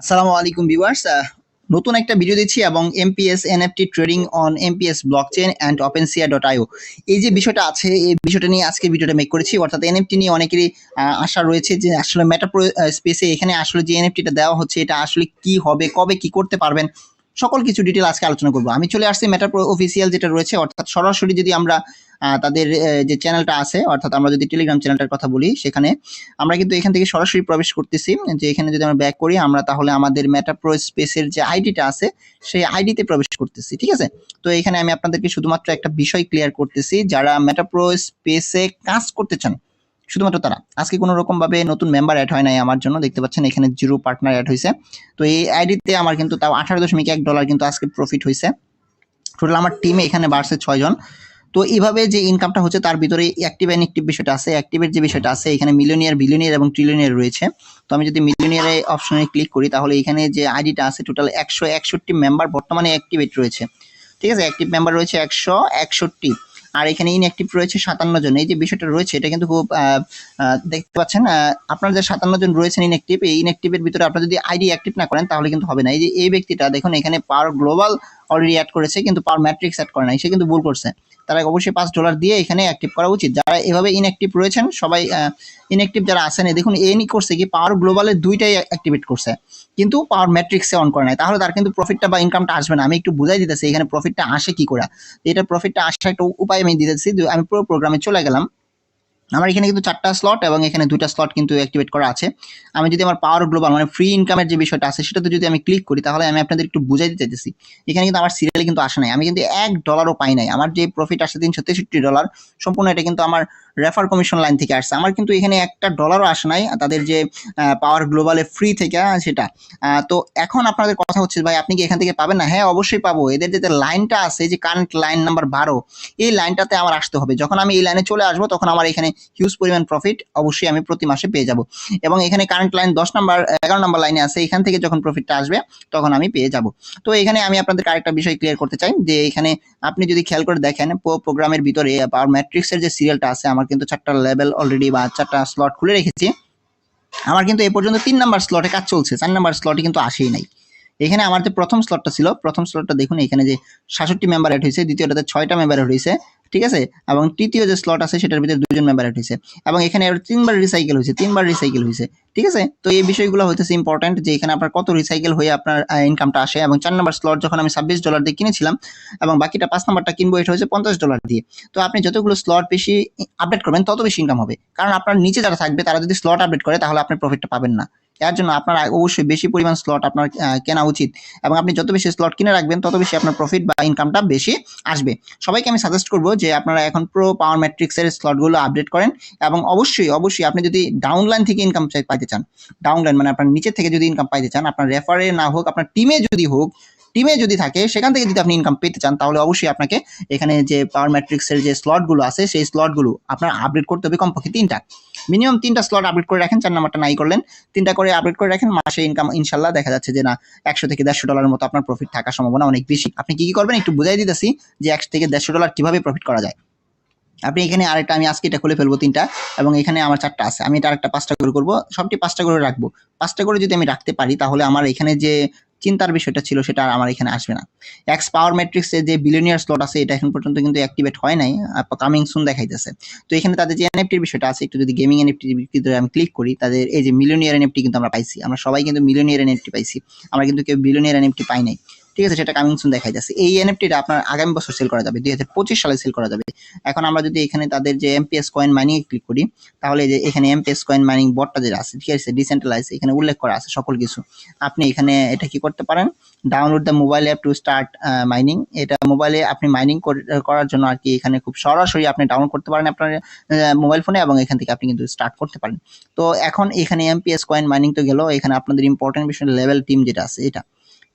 আসসালামু আলাইকুম ভিউয়ার্স, নতুন একটা ভিডিও দিচ্ছি এবং amps NFT trading on amps blockchain and OpenSea.io এই যে বিষয়টা আছে এই বিষয়টা নিয়ে আজকে ভিডিওটা মেক করেছি। অর্থাৎ এনএফটি নিয়ে অনেকেরই আশা রয়েছে যে আসলে মেটাপ্রো স্পেসে এখানে আসলে যে এনএফটিটা দেওয়া হচ্ছে এটা আসলে কি হবে, কবে কি করতে পারবেন, সকল কিছু ডিটেল আজকে আলোচনা করবো। আমি চলে আসছি মেটাপ্রো অফিসিয়াল যেটা রয়েছে, অর্থাৎ সরাসরি যদি আমরা তাদের যে চ্যানেলটা আছে, অর্থাৎ আমরা যদি টেলিগ্রাম চ্যানেলটার কথা বলি, সেখানে আমরা কিন্তু এখান থেকে সরাসরি প্রবেশ করতেছি। যে এখানে যদি আমরা ব্যাক করি আমরা, তাহলে আমাদের মেটাপ্রো স্পেসের যে আইডিটা আছে সেই আইডিতে প্রবেশ করতেছি। ঠিক আছে, তো এখানে আমি আপনাদেরকে শুধুমাত্র একটা বিষয় ক্লিয়ার করতেছি, যারা মেটাপ্রো স্পেসে কাজ করতে চান শুধুমাত্র তারা। আজকে কোনো রকম ভাবে নতুন মেম্বার অ্যাড হয় নাই আমার জন্য, দেখতে পাচ্ছেন এখানে 0 পার্টনার অ্যাড হয়েছে। তো এই আইডিতে আমার কিন্তু তাও $18.1 কিন্তু আজকে প্রফিট হয়েছে। টোটাল আমার টিমে এখানে বাড়ছে 6 জন। তো এইভাবে যে ইনকামটা হচ্ছে তার ভিতরে অ্যাক্টিভ ইনঅ্যাক্টিভ বিষয়টা আছে। অ্যাক্টিভের যে বিষয়টা আছে এখানে মিলিয়নিয়ার, বিলিয়নিয়ার এবং ট্রিলিয়নিয়ার রয়েছে। তো আমি যদি মিলিয়নিয়ারে অপশনে ক্লিক করি তাহলে এখানে যে আইডিটা আছে টোটাল 161 মেম্বার বর্তমানে অ্যাক্টিভেট রয়েছে। ঠিক আছে, অ্যাক্টিভ মেম্বার রয়েছে 161, আর এখানে ইনঅ্যাক্টিভ রয়েছে 57 জন। এই যে বিষয়টা রয়েছে এটা কিন্তু খুব দেখতে পাচ্ছেন, আপনার যে 57 জন রয়েছেন ইনঅ্যাক্টিভ, এই ইনঅ্যাক্টিভের ভিতরে আপনার যদি আইডি অ্যাক্টিভ না করেন তাহলে কিন্তু হবে না। এই যে এই ব্যক্তিটা দেখুন এখানে পাওয়ার গ্লোবাল অলরেডি অ্যাড করেছে কিন্তু পাওয়ার ম্যাট্রিক্স অ্যাড করে নাই, সে কিন্তু ভুল করছে। তারা অবশ্যই $5 দিয়ে এখানে অ্যাক্টিভ করা উচিত। যারা এভাবে ইনঅ্যাক্টিভ রয়েছেন সবাই ইনঅ্যাক্টিভ যারা আছেন, দেখুন এনি করছে কি পাওয়ার গ্লোবালের দুইটাই অ্যাক্টিভেট করছে কিন্তু পাওয়ার ম্যাট্রিক্সে অন করে নাই, তাহলে তার কিন্তু প্রফিটটা বা ইনকামটা আসবে না। আমি একটু বুঝাই দিতেছি এখানে প্রফিটটা আসে কি করে। এটা প্রফিটটা আসার একটা উপায় আমি দিতেছি। আমি পুরো প্রোগ্রামে চলে গেলাম। আমার এখানে কিন্তু 4টা স্লট এবং এখানে 2টা স্লট কিন্তু অ্যাক্টিভেট করা আছে। আমি যদি আমার পাওয়ার গ্লোবাল মানে ফ্রি ইনকামের যে বিষয়টা আছে সেটাতে যদি আমি ক্লিক করি তাহলে আমি আপনাদের একটু বুঝাই দিতে চাইতেছি। এখানে কিন্তু আমার সিরিয়ালে কিন্তু আসে নাই, আমি কিন্তু $1 পাই নাই। আমার যে প্রফিট আসছে $363 সম্পূর্ণ এটা কিন্তু আমার রেফার কমিশন লাইন থেকে আসছে। আমার কিন্তু এখানে $1 আসে নাই তাদের যে পাওয়ার গ্লোবালে ফ্রি থেকে সেটা। তো এখন আপনাদের কথা হচ্ছে ভাই আপনি কি এখান থেকে পাবেন না? হ্যাঁ অবশ্যই পাবো। এদের যে লাইনটা আছে যে কারেন্ট লাইন নাম্বার 12, এই লাইনটাতে আমার আসতে হবে। যখন আমি এই লাইনে চলে আসবো তখন আমার এখানে হিউজ পরিমাণ প্রফিট অবশ্যই আমি প্রতি মাসে পেয়ে যাব। এবং এখানে কারেন্ট লাইন 10 নাম্বার 11 নাম্বার লাইনে আছে, এখান থেকে যখন প্রফিটটা আসবে তখন আমি পেয়ে যাব। তো এখানে আমি আপনাদের আরেকটা বিষয় ক্লিয়ার করতে চাই যে এখানে আপনি যদি খেয়াল করে দেখেন প্রোগ্রামের ভিতরে পাওয়ার ম্যাট্রিক্সের যে সিরিয়ালটা আছে, আমার কিন্তু 4টা লেভেল অলরেডি বা 4টা স্লট খুলে রেখেছি। আমার কিন্তু এ পর্যন্ত 3 নাম্বার স্লটে কাজ চলছে, 4 নাম্বার স্লটে কিন্তু আসেই নাই। এখানে আমার যে প্রথম স্লটটা ছিল, প্রথম স্লটটা দেখুন এখানে যে 66 মেম্বার অ্যাড হয়েছে, দ্বিতীয়টাতে 6টা মেম্বার অ্যাড হয়েছে। ঠিক আছে, এবং তৃতীয় যে স্লট আছে সেটার ভিতরে 2জন মেম্বার অ্যাড হয়েছে এবং এখানে 3বার রিসাইকেল হয়েছে, 3বার রিসাইকেল হয়েছে। ঠিক আছে, তো এই বিষয়গুলো হইতেছে ইম্পর্টেন্ট যে এখানে আপনার কত রিসাইকেল হয়ে আপনার ইনকামটা আসে। এবং 4 নাম্বার স্লট যখন আমি $26 দিয়ে কিনেছিলাম এবং বাকিটা 5 নাম্বারটা কিনবো, এটা হচ্ছে $50 দিয়ে। তো আপনি যতগুলো স্লট বেশি আপডেট করবেন তত বেশি ইনকাম হবে, কারণ আপনার নিচে যারা থাকবে তারা যদি স্লট আপডেট করে তাহলে আপনি প্রফিটটা পাবেন না। এর জন্য আপনার অবশ্যই বেশি পরিমাণ স্লট আপনার কেনা উচিত এবং আপনি যত বেশি স্লট কিনে রাখবেন তত বেশি আপনার প্রফিট বা ইনকামটা বেশি আসবে। সবাইকে আমি সাজেস্ট করব যে আপনারা এখন প্রো পাওয়ার ম্যাট্রিক্সের স্লটগুলো আপডেট করেন এবং অবশ্যই আপনি যদি ডাউনলাইন থেকে ইনকাম পাইতে চান, ডাউনলাইন মানে আপনার নিচে থেকে যদি ইনকাম পাইতে চান, আপনার রেফারে না হোক আপনার টিমে যদি হোক, টিমে যদি থাকে সেখান থেকে যদি আপনি ইনকাম পেতে চান তাহলে অবশ্যই আপনাকে এখানে যে পাওয়ার ম্যাট্রিক্সের যে স্লটগুলো আছে সেই স্লটগুলো আপনার আপডেট করতে হবে কমপক্ষে 3টা, মিনিমাম 3টা স্লট আপডেট করে রাখেন। 4 নাম্বারটা নাই করলেন, 3টা করে আপডেট করে রাখেন। মাসে ইনকাম ইনশাল্লাহ দেখা যাচ্ছে যে না $100 থেকে $150 মতো আপনার প্রফিট থাকার সম্ভাবনা অনেক বেশি। আপনি কি করবেন একটু বুঝাই দিতেছি যে $100 থেকে $150 কিভাবে প্রফিট করা যায়। আপনি এখানে আরেকটা, আমি আজকে এটা খুলে ফেলবো 3টা এবং এখানে আমার 4টা আছে, আমি এটা আরেকটা 5টা করে করবো, সবটি 5টা করে রাখবো। 5টা করে যদি আমি রাখতে পারি তাহলে আমার এখানে যে চিন্তার বিষয়টা ছিল সেটা আমার এখানে আসবে না। এক্স পাওয়ার ম্যাট্রিক্সের যে বিলিয়নিয়ার স্লট আছে এটা এখন পর্যন্ত কিন্তু অ্যাক্টিভেট হয় নাই, কামিং সুন দেখাইতেছে। তো এখানে তাদের যে এনএফটির বিষয়টা আছে, একটু যদি গেমিং এনএফটির ভিতরে আমি ক্লিক করি, তাদের এই যে মিলিয়নিয়ার এনএফটি কিন্তু আমরা পাইছি, আমরা সবাই কিন্তু মিলিয়নিয়ার এনএফটি পাইছি, আমরা কিন্তু কেউ বিলিয়নিয়ার এনএফটি পাই নাই। ঠিক আছে, সেটা কামিং সুন দেখাই যাচ্ছে। এই এনএফটিটা আপনার আগামী বছর সেল করা যাবে, 2025 সালে সেল করা যাবে। এখন আমরা যদি এখানে তাদের যে এমপিএস কয়েন মাইনিং এ ক্লিক করি তাহলে যে এখানে এমপিএস কয়েন মাইনিং বটটা যেটা আছে, ঠিক আছে, ডিসেন্ট্রালাইজ, এখানে উল্লেখ করা আছে সকল কিছু। আপনি এখানে এটা কি করতে পারেন, download the mobile app to start mining. এটা মোবাইলে আপনি মাইনিং করার জন্য আর কি এখানে খুব সরাসরি আপনি ডাউনলোড করতে পারেন আপনার মোবাইল ফোনে এবং এখান থেকে আপনি কিন্তু স্টার্ট করতে পারেন। তো এখন এখানে এমপিএস কয়েন মাইনিং তো গেল, এখানে আপনাদের ইম্পর্টেন্ট বিষয় লেভেল টিম যেটা আছে এটা।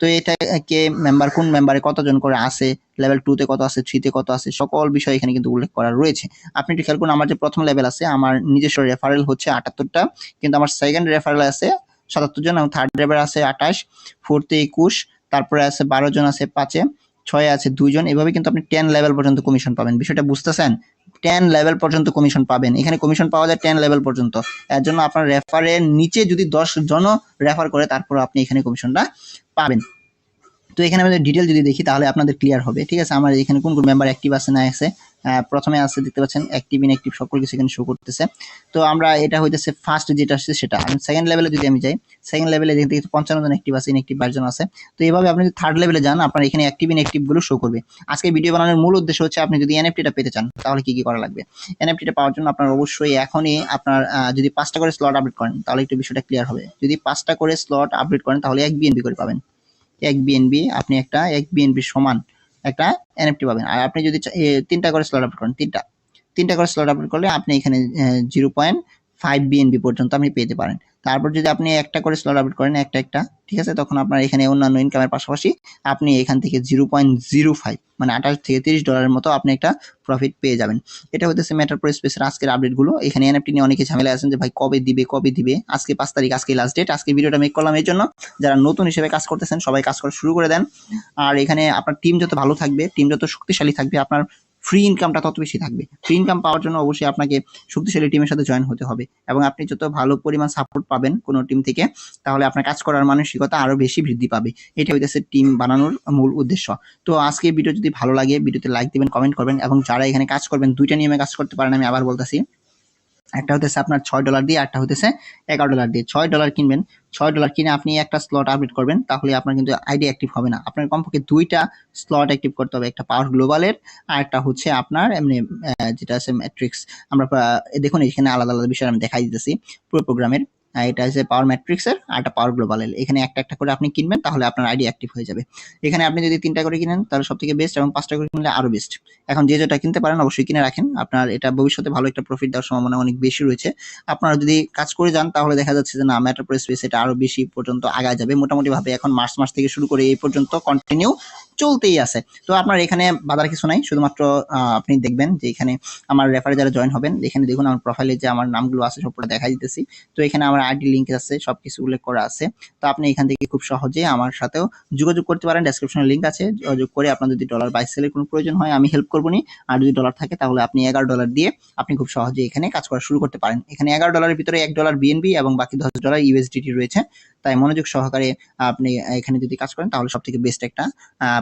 তো এটাকে মেম্বার কোন মেম্বারে কতজন করে আছে, লেভেল 2 তে কত আছে, 3 তে কত আছে, সকল বিষয় এখানে কিন্তু উল্লেখ করা রয়েছে। আপনি একটু খেয়াল করুন, আমার যে প্রথম লেভেল আছে আমার নিজস্ব রেফারেল হচ্ছে 78টা, কিন্তু আমার সেকেন্ড রেফারেল আছে 77 জন এবং থার্ড রেফারেল আছে 28, ফোর্থে 21, তারপরে আছে 12 জন আছে 5-এ, 6-এ আছে 2 জন। এভাবে কিন্তু আপনি 10 লেভেল পর্যন্ত কমিশন পাবেন। বিষয়টা বুঝতেছেন? 10 লেভেল পর্যন্ত কমিশন পাবেন। এখানে কমিশন পাওয়া যায় 10 লেভেল পর্যন্ত। এর জন্য আপনার রেফারের নিচে যদি 10 জনও রেফার করে তারপর আপনি এখানে কমিশনটা পাবেন। তো এখানে আমাদের ডিটেল যদি দেখি তাহলে আপনাদের ক্লিয়ার হবে। ঠিক আছে, আমার এখানে কোন কোন মেম্বার অ্যাক্টিভ আছে না আছে। প্রথমে আছে দেখতে পাচ্ছেন অ্যাক্টিভ ইনঅ্যাক্টিভ সকল কিছু এখানে শো করতেছে। তো আমরা এটা হইতেছে ফার্স্ট যেটা আসছে সেটা। আমি সেকেন্ড লেভেলে যদি আমি যাই, সেকেন্ড লেভেলে দেখতে 55 জন অ্যাক্টিভ আছে, ইনঅ্যাক্টিভ 22 জন আছে। তো এইভাবে আপনি যদি থার্ড লেভেলে যান আপনার এখানে অ্যাক্টিভ ইনঅ্যাক্টিভ গুলো শো করবে। আজকে ভিডিও বানানোর মূল উদ্দেশ্য হচ্ছে আপনি যদি এনএফটিটা পেতে চান তাহলে কি কি করা লাগবে। এনএফটিটা পাওয়ার জন্য আপনার অবশ্যই এখনই আপনার যদি 5টা করে স্লট আপডেট করেন তাহলে একটু বিষয়টা ক্লিয়ার হবে। যদি 5টা করে স্লট আপডেট করেন তাহলে 1 বিএনপি করে পাবেন। 1 বিএনপি আপনি একটা 1 বিএনপি সমান একটা এনএফটি পাবেন। আর আপনি যদি 3টা করে স্লট আপডেট করেন, তিনটা করে স্লট আপডেট করলে আপনি এখানে 0.5 বিএনপি পর্যন্ত আপনি পেতে পারেন। তারপর যদি আপনি একটা করে স্লট আপডেট করেন একটা, ঠিক আছে, তখন আপনার এখানে অন্যান্য ইনকামের পাশাপাশি আপনি এখান থেকে 0.05 মানে 28 থেকে 30 ডলারের মতো আপনি একটা প্রফিট পেয়ে যাবেন। এটা হচ্ছে মেটার প্রো স্পেসের আজকের আপডেটগুলো। এখানে এনএফটি নিয়ে অনেকে ঝামেলা আছেন যে ভাই কবে দিবে। আজকে 5 তারিখ, আজকে লাস্ট ডেট। আজকে ভিডিওটা মেক করলাম এই জন্য যারা নতুন হিসেবে কাজ করতেছেন সবাই কাজ করা শুরু করে দেন। আর এখানে আপনার টিম যত ভালো থাকবে, টিম যত শক্তিশালী থাকবে, আপনার ফ্রি ইনকামটা তত বেশি থাকবে। ফ্রি ইনকাম পাওয়ার জন্য অবশ্যই আপনাকে শক্তিশালী টিমের সাথে জয়েন হতে হবে এবং আপনি যত ভালো পরিমাণ সাপোর্ট পাবেন কোনো টিম থেকে তাহলে আপনার কাজ করার মানসিকতা আরো বেশি বৃদ্ধি পাবে। এটা হইতেছে টিম বানানোর মূল উদ্দেশ্য। তো আজকে ভিডিও যদি ভালো লাগে ভিডিওতে লাইক দিবেন, কমেন্ট করবেন এবং যারা এখানে কাজ করবেন দুইটা নিয়মে কাজ করতে পারেন। আমি আবার বলতেছি, একটা হতেছে আপনার $6 দিয়ে, একটা হতেছে $11 দিয়ে। $6 কিনবেন, $6 কিনে আপনি একটা স্লট আপডেট করবেন তাহলে আপনার কিন্তু আইডি অ্যাক্টিভ হবে না। আপনার কমপক্ষে 2টা স্লট অ্যাক্টিভ করতে হবে, একটা পাওয়ার গ্লোবালের আর একটা হচ্ছে আপনার এমনি যেটা আছে ম্যাট্রিক্স। আমরা দেখুন এখানে আলাদা আলাদা বিষয় আমি দেখাই দিতেছি পুরো প্রোগ্রামের। এটা হচ্ছে পাওয়ার ম্যাট্রিক্সের আর একটা পাওয়ার গ্লোবালের। এখানে একটা করে আপনি কিনবেন তাহলে আপনার আইডি অ্যাক্টিভ হয়ে যাবে। এখানে আপনি যদি 3টা করে কিনেন তাহলে সব থেকে বেস্ট এবং 5টা করে কিনলে আরো বেস্ট। এখন যে যেটা কিনতে পারেন অবশ্যই কিনে রাখেন, আপনার এটা ভবিষ্যতে ভালো একটা প্রফিট দেওয়ার সম্ভাবনা অনেক বেশি রয়েছে। আপনারা যদি কাজ করে যান তাহলে দেখা যাচ্ছে যে না মেটার প্রো স্পেস এটা আরো বেশি পর্যন্ত আগায় যাবে। মোটামুটি ভাবে এখন মার্চ মাস থেকে শুরু করে এই পর্যন্ত কন্টিনিউ চলতেই আছে। তো আপনার এখানে বাধার কিছু নাই, শুধুমাত্র আপনি দেখবেন যে এখানে আমার রেফারে যারা জয়েন হবেন এখানে দেখুন আমার প্রোফাইলে যে আমার নামগুলো আছে সবগুলো দেখা দিতেছি। তো এখানে আমার আইডি লিঙ্ক আছে, সবকিছু উল্লেখ করা আছে। তো আপনি এখান থেকে খুব সহজে আমার সাথেও যোগাযোগ করতে পারেন, ডেসক্রিপশনে লিঙ্ক আছে, যোগাযোগ করে আপনার যদি ডলার বাই সেলের কোনো প্রয়োজন হয় আমি হেল্প করবো নি। আর যদি ডলার থাকে তাহলে আপনি $11 দিয়ে আপনি খুব সহজে এখানে কাজ করা শুরু করতে পারেন। এখানে $11 ভিতরে $1 বিএনবি এবং বাকি $10 ইউএসডিটি রয়েছে। তাই মনোযোগ সহকারে আপনি এখানে যদি কাজ করেন তাহলে সব থেকে বেস্ট একটা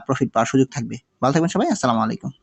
প্রফিট পাওয়ার সুযোগ থাকবে। ভালো থাকবেন সবাই, আসসালামু আলাইকুম।